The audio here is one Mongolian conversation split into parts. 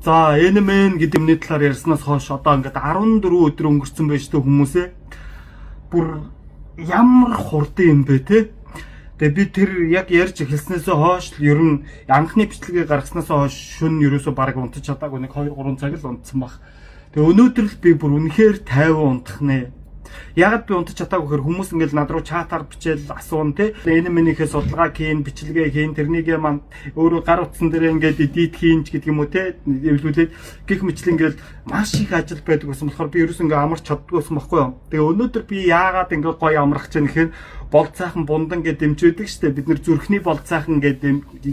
За NMN гэдэг юмны талаар ярьснаас хойш одоо ингээд 14 өдөр өнгөрцөн байж тээ хүмүүсээ. Бүр ямар хурдан юм бэ те. Тэгээ би тэр яг ярьж эхэлснээс хойш ер нь анхны бичлэгээ гаргаснаас хойш шүн ерөөсө баг унтаж чадаагүй нэг 2-3 цаг л унтсан баг. Тэгээ өнөөдөр л би бүр үнэхээр 50 унтах нэ. Ягаад би унтаж чадаагүй гэхээр хүмүүс ингээл над руу чатаар бичээл асуун те. NMN-ийнхээ судалгаа хийн, бичлэгээ хийн, тэрнийгээ маань өөрөө гар утсан дээр ингээд эдит хийн ч гэдэг юм уу те. Эвлүүлээд гих мэтлэн ингээл маш их ажил байдаг гэсэн болохоор би ерөөс ингээ амарч чаддгүй байсан байхгүй юу. Тэгээ өнөөдөр би яагаад ингээ гоё амрах гэж нэхэр болцаахан бундан гэд дэмжүүлдэг штэ. Бид нэр зүрхний болцаахан гэд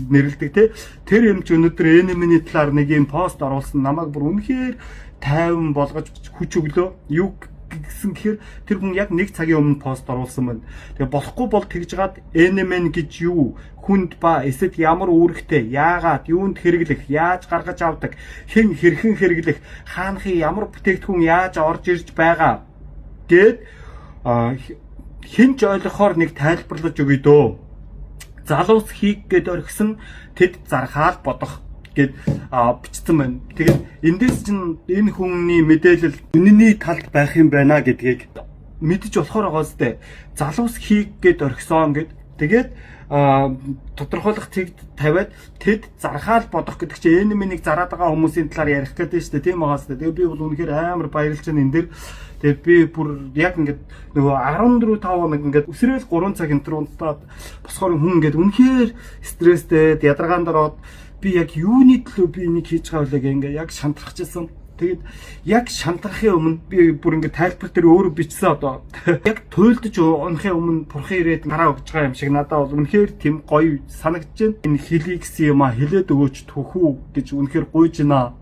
нэрлдэг те. Тэр юм чи өнөөдөр NMN-ийн талаар нэг юм пост оруулсан намайг бүр үнэхээр тайван болгож хүч өглөө. Юу гэсэн гэхээр тэр хүн яг 1 цагийн өмнө пост оруулсан байна. Тэгээ болохгүй бол тэгж гад NMN гэж юу, хүнд ба эсэд ямар үүрэгтэй, яагаад, юунд хэрэглэх, яаж гаргаж авдаг, хэн хэрхэн хэрэглэх, хаанхын ямар бүтээгдэхүүн яаж орж ирж байгаа гэд хинч ойлгохоор нэг тайлбарлаж өгье дөө. Залуус хийх гэд орхисон тэд зархаал бодох гэд бичсэн байна. Тэгээд эндээс чинь энэ хүний мэдээлэл үнэний талд байх юм байна гэдгийг мэдж болохоор байгаа зү. Залуус хийх гэд орхисон гэд тэгээд тодорхойлох тэгд тавиад тэд зархаал бодох гэдэг чинь NMN-ийг зараад байгаа хүмүүсийн талаар ярих гэдэг шүү дээ. Тийм байгаа зү. Тэгээд би бол үнэхээр амар баярлж байна энэ дээр. Тэгээд би бүр яг ингээд нөгөө 14-5 хоног ингээд өсрөөл 3 цаг интервьюнтаад босхоор хүн ингээд үнэхээр стресстэй ядаргаан дороод би яг юуны төлөө би энийг хийж байгаа вэ ингээ яг шантрах гэсэн. Тэгээд яг шантрахын өмнө би бүр ингээ тайлбар дээр өөрөө бичсэн одоо. Яг туйлдж унахын өмнө бурхан ирээд гараа өгч байгаа юм шиг надад бол үнэхээр тийм гоё санагдаж байна. Энэ хэлий гэсэн юм а хэлээд өгөөч түүхүү гэж үнэхээр гуйж байна.